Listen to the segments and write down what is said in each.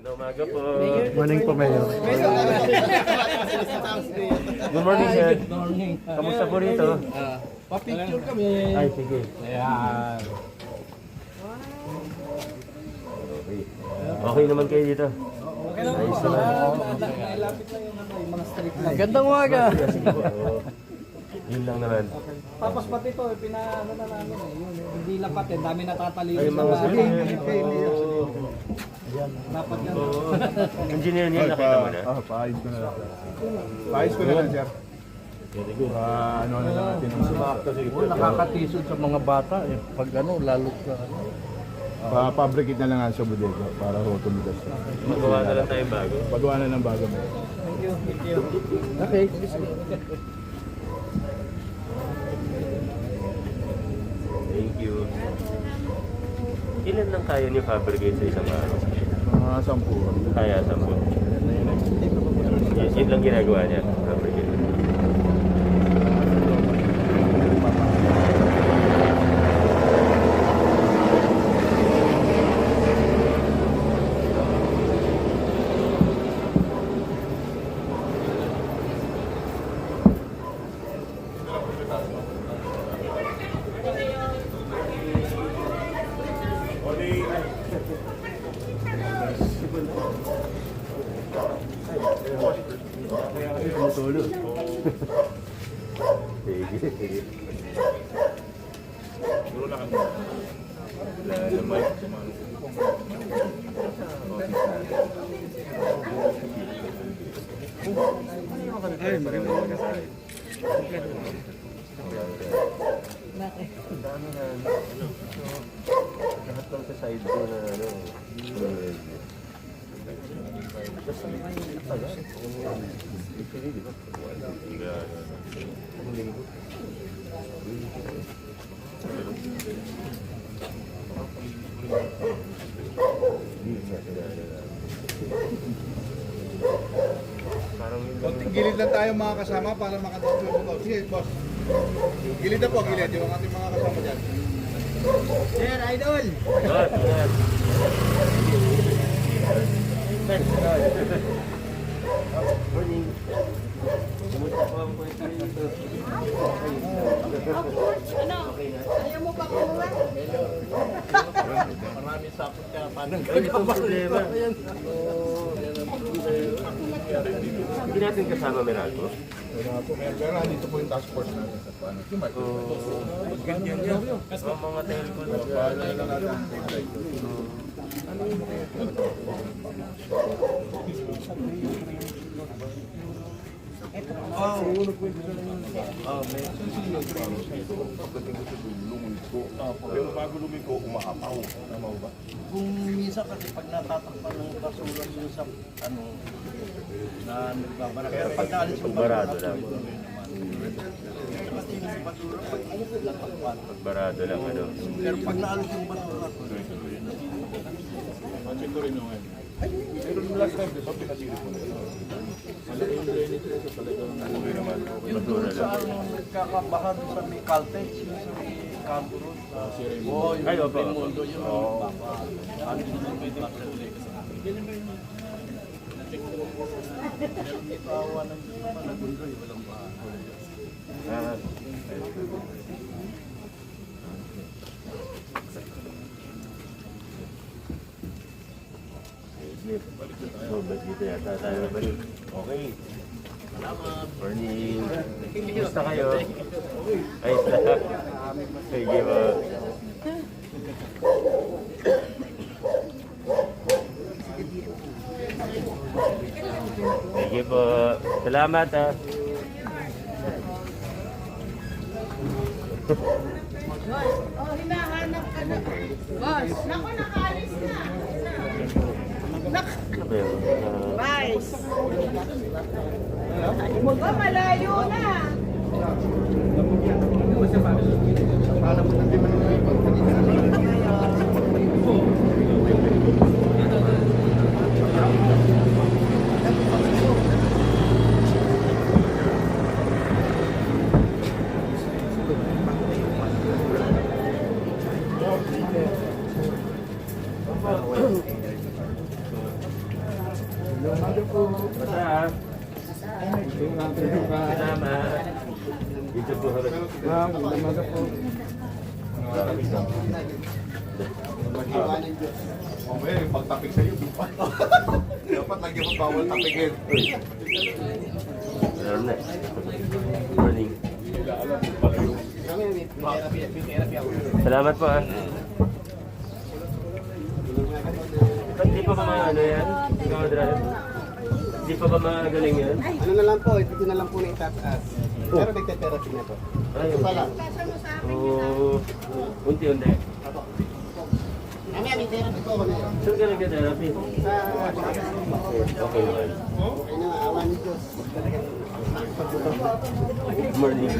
Magandang umaga po. Morning po, Mayor. Good morning, sir. Kamusta po rito? Pa-picture kami. Ay, sige. Ayan. Okay naman kayo dito. Ayos naman. Lapit lang yung mga street light. Gandang umaga. Sige po. Yun lang naman. Tapos pati ito, pinaano na namin eh. Yun, hindi lang pati, dami natatalinis Ay, na mga bahay. sir. Dapat yan. Engineer niya, nakita mo na. Paayos ko na lang. Paayos ko na lang, sir. Ano na lang natin ang sumakta siguro. Nakakatisod sa mga bata eh. Pag ano, lalo sa Pa-fabricate na lang nga sa bodega para ho tumigas. Magawa na lang tayo bago. Pagawa na ng bago mo. Thank you. Okay. Thank you. Ilan lang kaya niyo fabricate sa isang araw? Mga 10. Kaya 10. Yun lang ginagawa niya, fabricate. Tumutulog. Sige, sige. Ay, marami mga kasay. Dami na, lahat lang sa side ko na, Konting gilid lang tayo mga kasama para makatulog mo. Sige, boss. Gilid na po, gilid. Yung ating mga kasama dyan. Sir, idol! Morning. Kumusta po ang kwento dito? Ayaw mo pa kumuha? Marami sapot ka. Paano Ay, itong problema. Hindi natin kasama Merago. Pero nandito po yung task force natin sa paano. Yung mic. Ang mga telco na. Pero bago lumiko, umaapaw. Tama ba? Kung minsan kasi pag natatakpan ng kasulan dun sa ano na nagbabara. Pero pag naalis yung Barado lang. takpan. Barado lang, ano. Pero pag naalis yung basura, Check ko rin yung ngayon. Pero nung last time, diba, pinasirit mo na yun. Malaking drainage ito talaga. Ano ba naman? yung doon sa ano nagkakabahan sa may Caltex, yung sa may Campo Road. Oo, yung Ay, opo, Mundo yun. Baka ano din yung pwede makakulit ka sa akin. Meron dito awa ng Panagundoy, walang bahan. Ah, so, ba't dito yata tayo balik? Okay. Morning. Kumusta kayo? Ayos na. Sige po. Sige po. Salamat ha. Oh, hinahanap ka na. Boss, naku, nakaalis na. Vice. Ba, malayo na. Ma'am, umaga po. Mamaya yung pagtapik sa'yo. Dapat lagi mo bawal tapikin. Meron na. Morning. Salamat po ah. Di pa ba mga ano yan? Mga drive? Di pa ba magaling yan? Ano na lang po, ito na lang po na itataas. Pero nagte-therapy na po. Ay, Ito pa lang. Oo. Unti-unti. Ano yan, may therapy po ako na yun. Saan ka nagka-therapy? Sa Okay naman. okay na, awa ni Diyos. Morning.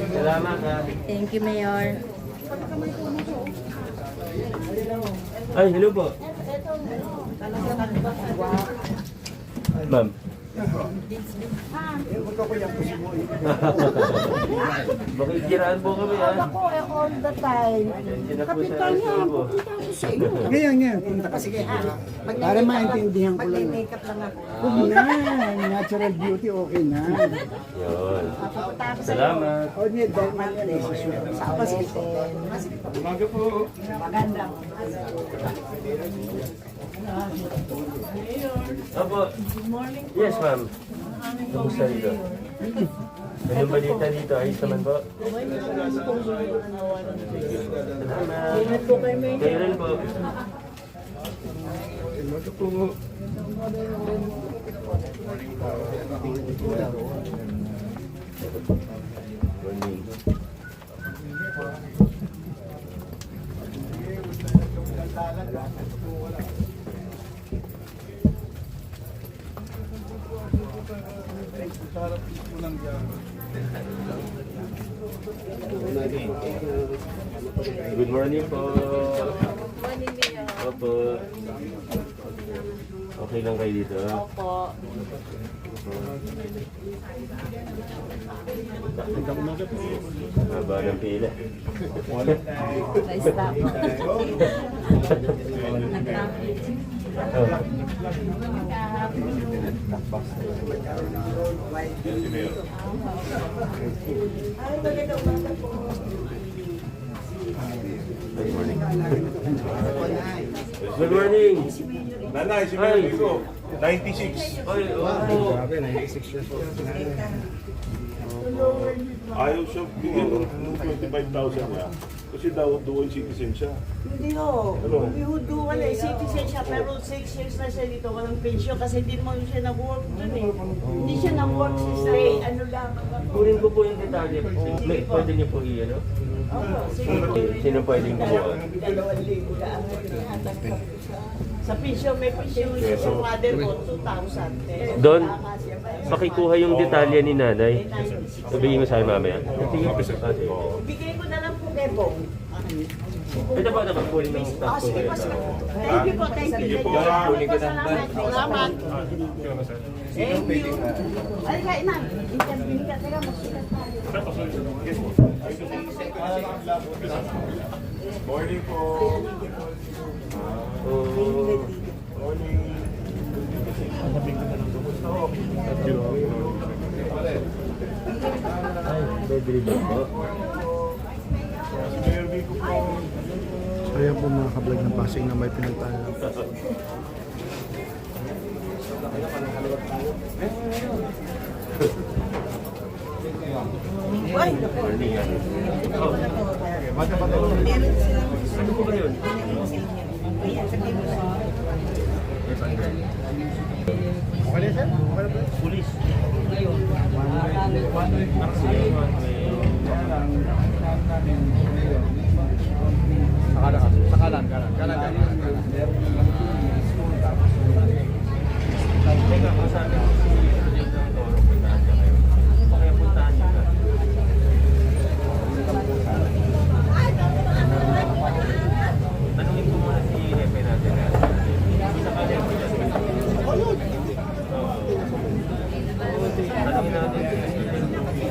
Salamat ha. Thank you, Mayor. Ay, hello po. Ma'am. Makikiraan po kami ha. Ako all the time. Yan na po sa Kapitan niya, po. pupunta ako sa iyo. Ngayon, punta ka. Sige, para maintindihan ko lang. Mag-makeup lang ako. Huwag na, natural beauty, okay na. Yun. Pupunta ako sa iyo. Salamat. O, hindi, dahil man yan eh. Sa Aulitin. Umaga po. Maganda. Opo. Yes, ma'am. Kamusta dito? Anong balita dito? Ayos naman po? Salamat. Ingat po kayo, Mayor. Kayo rin po. Umaga po. Morning. Good morning po. Morning, Mayor. Opo. Okay lang kayo dito? Opo. Haba ng pila. Nice stop. Oh. Good morning. Good morning. Nanay, si Ay. Merico, 96. Ay, opo. Ayaw siya bigyan ng 25,000 niya. Kasi daw dual citizen siya. Hindi ho. Hindi ho dual eh. Citizen siya pero 6 years na siya dito. Walang pension kasi hindi naman siya nag-work dun eh. Hindi siya nag-work sa stay. Ano lang. Kunin ko po yung detalye po. May, pwede niyo po i-ano? Opo, sige po. Sino pwedeng kumuha? 2,000 lang. Sa pension, may pension siya sa mother ko, 2,000. Doon, pakikuha yung detalye ni nanay. Sabihin mo sa akin mamaya. Sige po. Sige. Bigay ko na lang po kay Bong. Ito po, kunin ng staff ko Sige po, ngayon. thank you po, thank you. Kunin ko salamat. Salamat. Thank you. Ay, kain na. Interview ka. Teka, magsulat tayo. Morning po. Oh, ay, bibili ba po? Si Mayor Vico po. Ayan po mga kablog ng Pasig na may pinagtahan. Morning yan. Oh. Ano po ba yun? Okay na sir? Okay na po? Pulis. Kanan. Teka, kasabi ko si President ng Toro, puntahan niya kayo. Kaya puntahan niyo na. Tanungin ko muna si Hepe natin. Isa ka din. Tanungin natin.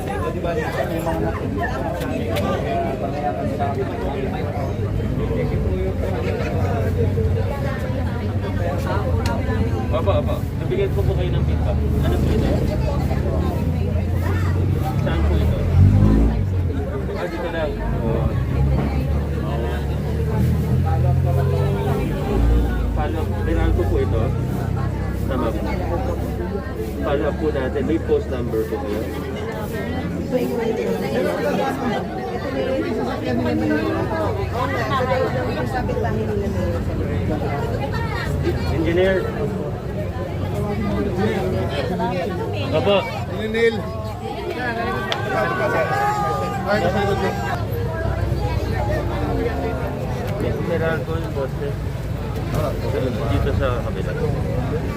Apa. Nabigyan ko po kayo ng feedback. Ano po ito? Saan po ito? Ah, dito lang. Oo. Follow up, Meralco po ito. Tama po. Follow up po natin. May post number po kayo. Engineer. Opo. Ninil. Ay, kasi ito. Meralco yung bote. Dito sa kabila.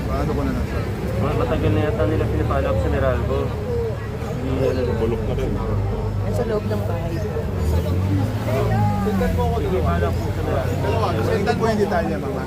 Paano ko na nasa? Matagal na yata nila pinapalak sa Meralco. Bulok na rin. Nasa loob ng bahay. Sige, palak po sa Meralco. Dalawa, sendan mo yung detalye, mama.